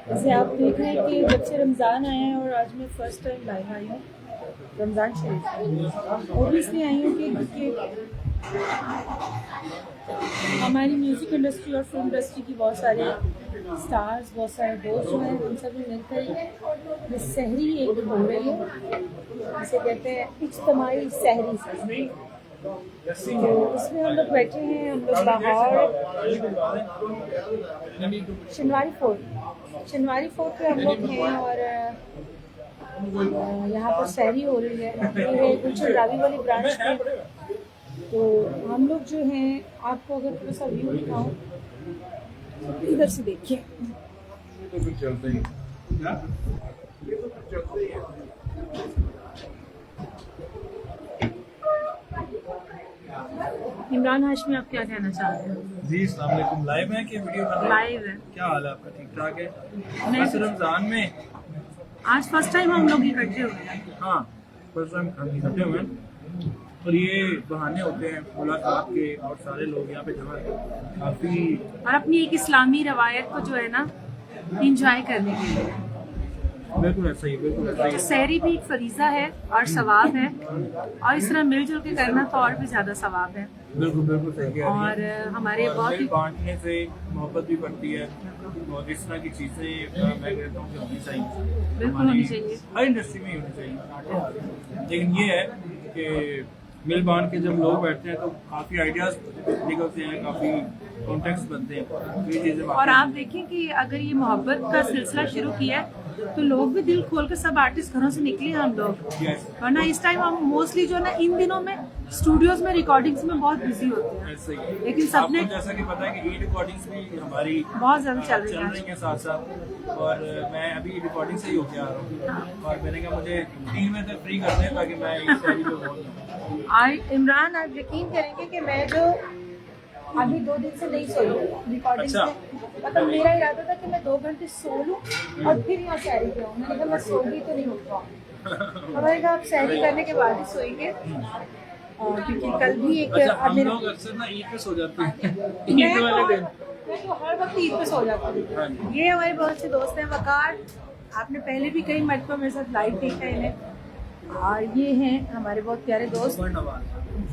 जैसे आप देख रहे हैं कि जब से रमज़ान आया है और आज मैं फर्स्ट टाइम लाइव आई हूँ रमज़ान शरीफ, और भी इसलिए आई हूँ कि हमारी म्यूज़िक इंडस्ट्री और फिल्म इंडस्ट्री की बहुत सारे स्टार्स, बहुत सारे दोस्त जो हैं, हम सभी मिलकर ये सहरी एक हो रही है, जिसे कहते हैं इज्तिमाई सहरी। तो इसमें हम लोग बैठे हैं, हम लोग लाहौर शनवारी फोर्ट पे हम लोग हैं और यहाँ पर सहरी हो रही है। ये है गुलशन रावी वाली ब्रांच पे। तो हम लोग जो हैं, आपको अगर थोड़ा सा व्यू दिखाऊं, इधर से देखिए। इमरान हाशमी, आप क्या कहना चाहते हैं? जी अस्सलाम वालेकुम। लाइव है कि वीडियो बन रही है? लाइव है। क्या हाल है आपका? ठीक ठाक है? बस रमजान में आज फर्स्ट टाइम हम लोग इकट्ठे हुए हैं। हाँ, फर्स्ट टाइम हम इकट्ठे हुए हैं और ये बहाने होते हैं मुलाकात के और सारे लोग यहाँ पे जमा काफी, और अपनी एक इस्लामी रवायत को जो है ना इंजॉय करने के लिए। बिल्कुल ऐसा ही, बिल्कुल ऐसा ही। सहरी भी एक फरीजा है और सवाब है, और इस तरह मिलजुल के करना तो और भी ज्यादा सवाब है। बिल्कुल बिल्कुल सही कह रही हैं। और हमारे बहुत ही बांटने से मोहब्बत भी बढ़ती है और इस तरह की चीजें मैं कहता हूँ कि होनी चाहिए, बिल्कुल होनी चाहिए, हर इंडस्ट्री में ही होनी चाहिए। लेकिन ये है कि मिल बांट के जब लोग बैठते हैं तो काफी आइडियाज निकलते हैं, काफी कॉन्टेक्स्ट बनते हैं, ये चीजें। और आप देखें कि अगर ये मोहब्बत का सिलसिला शुरू किया है तो लोग भी दिल खोल कर, सब आर्टिस्ट घरों से निकले हम लोग, वरना इस टाइम हम मोस्टली जो ना इन दिनों में स्टूडियोज में रिकॉर्डिंग्स में बहुत बिजी होते हैं। ऐसे ही। लेकिन सबने, जैसा कि पता है कि ई रिकॉर्डिंग्स भी हमारी बहुत ज्यादा चल रही है साथ साथ, और मैं अभी रिकॉर्डिंग से ही होके आ रहा हूँ और मैंने कहा मुझे 3 बजे तक फ्री कर दें ताकि मैं एक शायरी जो बोल। इमरान, आप यकीन करेंगे कि मैं जो अभी 2 दिन से नहीं सोई रिकॉर्डिंग से, मतलब मेरा इरादा था कि मैं 2 घंटे सो लूं और फिर यहाँ सहरी पे आऊँ। मैंने कहा मैं सो गई तो नहीं उठ पाऊँ, हमारे कहा आप सहरी करने के बाद ही सोएंगे, क्योंकि कल भी एक हम लोग अक्सर ना ईद पे सो जाते हैं, ईद वाले दिन मैं तो हर वक्त ईद पे सो जाती हूँ। ये हमारे बहुत से दोस्त हैं, वकार, आपने पहले भी कई मरतबा मेरे साथ लाइव देखा है इन्हें, और ये हैं हमारे बहुत प्यारे दोस्त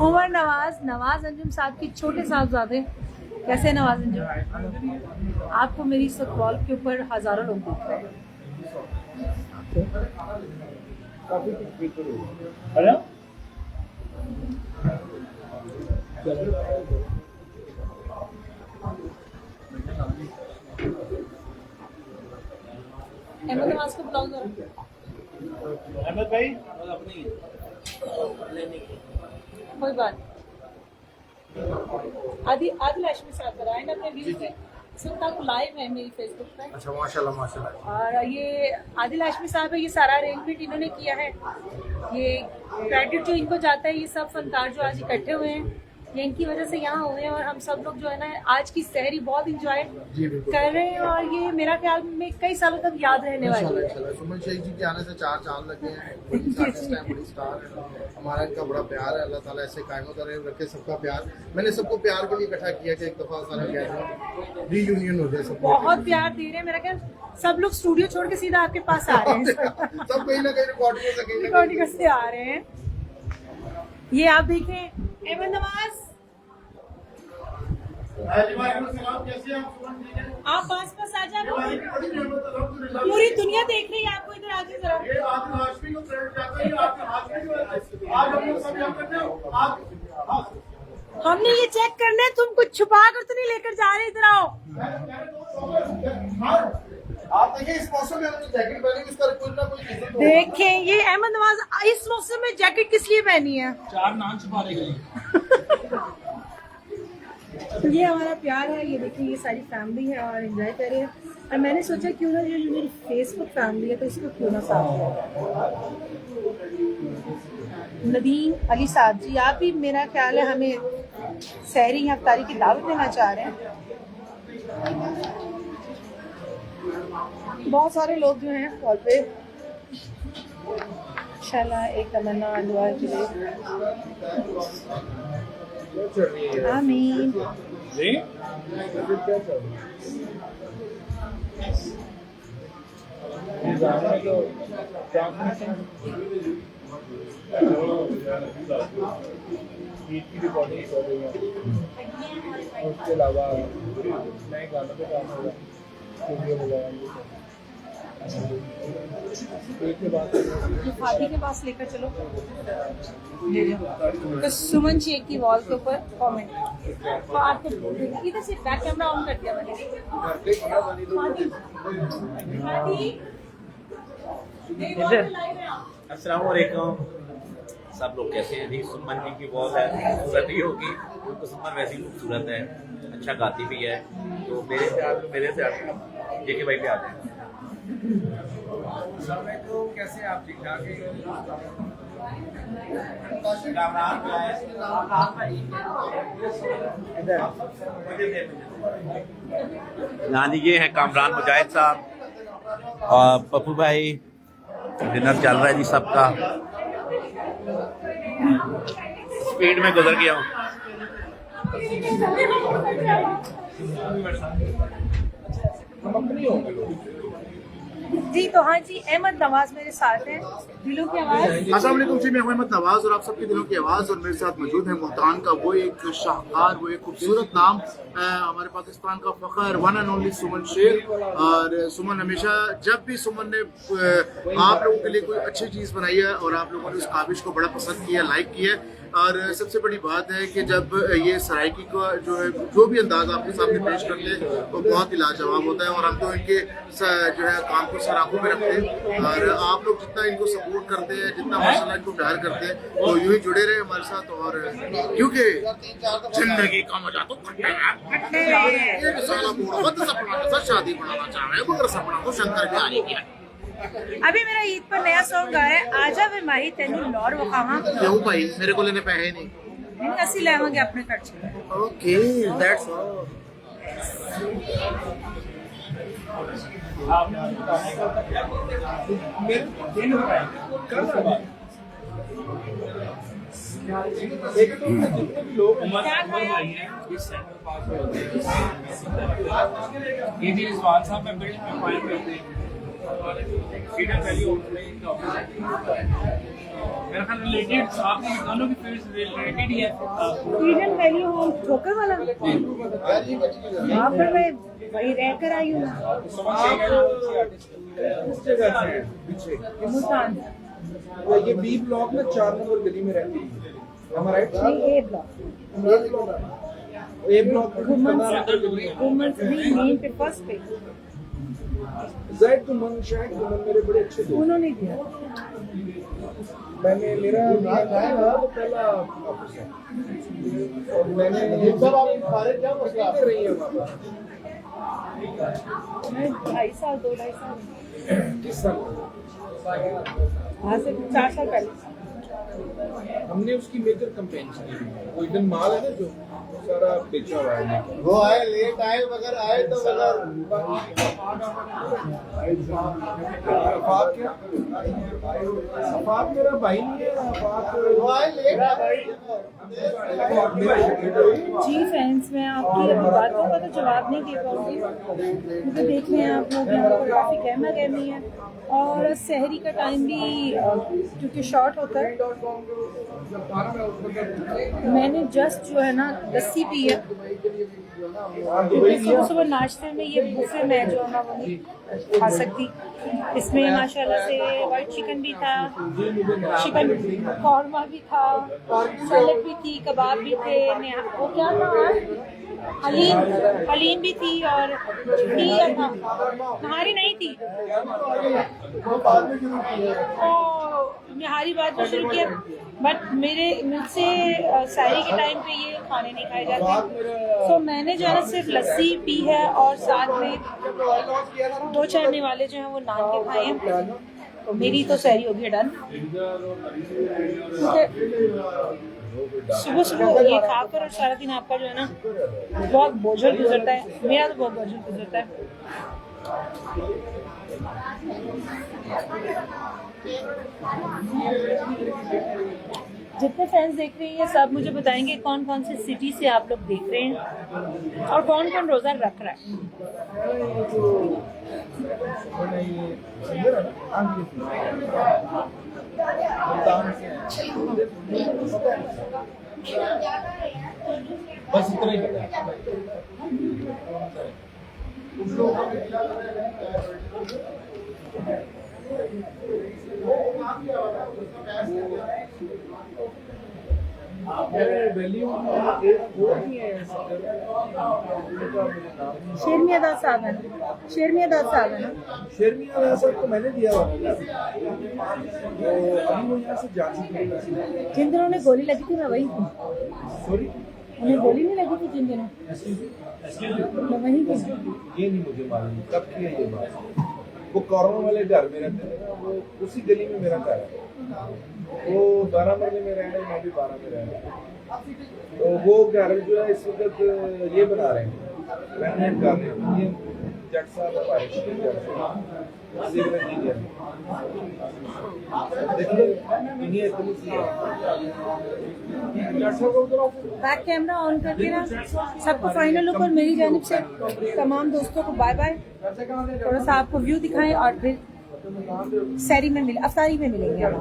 उमर नवाज अंजुम साहब की छोटे साहबजादे। कैसे नवाज अंजुम? आपको मेरी इस कॉल के ऊपर हजारों लोग देख रहे हैं। अहमद नवाज को बुलाओ जरा। अहमद भाई अपनी कोई बात। आदिल हाशमी साहब कराए ना अपने व्यूज से, सब लाइव है मेरी फेसबुक पे। अच्छा, माशाल्लाह माशाल्लाह। और ये आदिल हाशमी साहब है, ये सारा अरेंजमेंट इन्होंने किया है। ये क्रेडिट जो इनको जाता है, ये सब फनकार जो आज इकट्ठे हुए हैं, ये इनकी वजह से यहाँ हुए हैं, और हम सब लोग जो है ना आज की सहरी बहुत इंजॉय कर रहे हैं, और ये मेरा ख्याल में कई सालों तक याद रहने वाली है। सुमन शेख जी के आने से 4 चांद लगे हैं, बड़ी स्टार है, हमारा इनका बड़ा प्यार है। अल्लाह ताला ऐसे कायम रखे सबका प्यार। मैंने सबको प्यार के लिए इकट्ठा किया कि एक दफा सारा रीयूनियन हो जाए। सब बहुत प्यार दे रहे हैं, मेरा ख्याल सब लोग स्टूडियो छोड़ के सीधा आपके पास आ रहे हैं। सब कहीं ना कहीं रिकॉर्डिंग से आ रहे हैं। ये आप देखें, अहमद नवाज, आप पास आ जाओ, पूरी दुनिया देख रही है आपको, इधर आके जरा। हमने ये चेक करना है, तुम कुछ छुपा कर तो नहीं लेकर जा रहे, इधर आओ। आप देखिए इस मौसम में हमने जैकेट पहनी हुई, इसका कोई ना कोई रीजन तो होगा। देखें ये अहमद नवाज इस मौसम में जैकेट किस लिए पहनी है? 4 नान छुपाने के लिए। ये हमारा प्यार है, ये देखिए ये सारी फैमिली है और एंजॉय कर रहे हैं। और मैंने सोचा क्यों ना जो मेरी फेसबुक फैमिली है तो इसको क्यों ना साथ करें। नदीम अली साहब जी, आप भी मेरा ख्याल है हमें सहरी या अफ्तारी की दावत देना चाह रहे हैं। बहुत सारे लोग जो हैं कॉल पे, इंशाल्लाह एक तमन्ना दुआ के लिए। आमीन। जी की रिकॉर्डिंग कर रही है, उसके अलावा नए गानों पे काम होगा, स्टूडियो लगाएंगे। एक के बाद फादी के पास लेकर चलो, ले जाओ। तो सुमन शेख की वॉल के ऊपर कमेंट, तो आपको इधर से बैक कैमरा ऑन कर दिया मैंने। अस्सलाम वालेकुम, सब लोग कैसे हैं जी? सुमन जी की वॉल है, खूबसूरत ही होगी, तो सुमन वैसी खूबसूरत है, अच्छा गाती भी है, तो मेरे से जेके भाई पे आते हैं। कैसे आप ठीक ठाक हैं? हाँ जी, ये है कामरान मुजाहिद साहब और पप्पू भाई। डिनर चल रहा है जी सबका, स्पीड में गुजर गया हूँ। जी तो हाँ जी, अहमद नवाज मेरे साथ हैं, दिलों की आवाज़। अस्सलाम वालेकुम जी, मैं हूं अहमद नवाज और आप सबके दिलों की आवाज़। और मेरे साथ मौजूद है मुल्तान का वो एक शाहकार, वो एक खूबसूरत नाम, हमारे पाकिस्तान का फ़ख्र, वन एंड ओनली सुमन शेख। और सुमन हमेशा, जब भी सुमन ने आप लोगों के लिए कोई अच्छी चीज़ बनाई है और आप लोगों ने उस काबिश को बड़ा पसंद किया, लाइक किया। और सबसे बड़ी बात है कि जब ये सराइकी का जो है जो भी अंदाज आपके सामने पेश करते हैं वो बहुत ही लाजवाब होता है। और हम तो इनके जो है काम को सराखों में रखते हैं। और आप लोग जितना इनको सपोर्ट करते हैं, जितना माशाल्लाह इनको प्यार करते हैं, तो यूं ही जुड़े रहे हमारे साथ। और क्योंकि जिंदगी का मजा तो शादी बनाना चाह रहे हैं, मगर सपना तो शंकर के आने की है। अभी मेरा ईद पर नया सॉन्ग आया है, आजा वे माही तेनू लौर वखावा। क्यों भाई, मेरे को लेने पैसे नहीं। ਅਸੀਂ ਲੈਵਾਂਗੇ ਆਪਣੇ ਖਰਚ। Okay, that's all. ये भी रिजवान साहब में बिल्ड में फाइल करते हैं। फ्रीडम वैली मेरा ख्याल रिलेटेड आपके दोनों की फील्ड रिलेटेड ही है। फ्रीडम वैली होम ठोकर वाला, वहाँ पर मैं वही रह कर आई हूँ। मुल्तान ये बी ब्लॉक में 4 नंबर गली में रहती है, हमारा नहीं, ए ब्लॉक, ए ब्लॉक वुमेन्स मेन पे फर्स्ट पे जैद तुमन, शायद तुमन मेरे बड़े अच्छे दोस्त। उन्होंने दिया। मैंने मेरा तो पहला ऑफिस है और मैंने रही है मैं 2.5 साल 2.5 साल किस साल आज से 4 साल पहले। हमने उसकी मेजर कंपेन की। वो एकदम माल है ना जो सारा बेचा हुआ है, वो आए लेट आए मगर आए तो मगर अफाक मेरा भाई नहीं है। अफाक वो आए लेट जी फ्रेंड्स, मैं आपकी अभी बातों का तो जवाब नहीं दे पाऊंगी क्योंकि देख रहे हैं आप लोग यहाँ पर काफ़ी गहमा गहमी है और सहरी का टाइम भी क्योंकि शॉर्ट होता है। मैंने जस्ट जो है ना लस्सी पी है क्योंकि सुबह सुबह नाश्ते में ये बुफे में जो है ना वो नहीं खा सकती। इसमें माशाल्लाह से वाइट चिकन भी था, चिकन कौरमा भी था, सैलेड भी थी, कबाब भी थे। वो क्या था हलीम भी थी और नहारी नहीं थी। नहारी बाद में शुरू किया, बट मुझसे सहरी के टाइम पे ये खाने नहीं खाए जाते। सो मैंने जो है ना सिर्फ लस्सी पी है और साथ में 2 चने वाले जो हैं वो नान के खाए हैं। तो मेरी तो सहरी हो गई डन। सुबह सुबह ये खाकर और सारा दिन आपका जो है ना बहुत बोझल गुजरता है। मेरा तो बहुत बोझल गुजरता है। जितने फैंस देख रहे हैं ये सब मुझे बताएंगे कौन कौन से सिटी से आप लोग देख रहे हैं और कौन कौन रोजा रख रहा है। बस इतना ही पता है। शेरमिया दास साहब है ना? शेरमिया दास साहब है ना? शेरमिया दास साहब को मैंने दिया हुआ था, तो अभी वो यहाँ से जा चुके हैं। जिन दिनों ने गोली लगी थी मैं वही थी। सॉरी, उन्हें गोली नहीं लगी थी जिन दिनों, मैं वही थी। ये नहीं मुझे मालूम कब की है ये बात। वो कॉर्नर वाले घर में रहते थे ना, वो उसी गली में मेरा घर है। वो 12 मरले में रह रहे हैं, मैं भी 12 में रह रहा हूँ। तो वो घर जो है इस वक्त ये बना रहे हैं, रेनोवेट कर रहे हैं। ये जट साहब हमारे सिविल इंजीनियर देखिए, इन्हीं इतनी सी है। बैक कैमरा ऑन करके ना सबको फाइनल लुक और मेरी जानिब से तमाम दोस्तों को बाय बाय। थोड़ा सा आपको व्यू दिखाएं और फिर सहरी में अफ्तारी में मिलेंगे हम।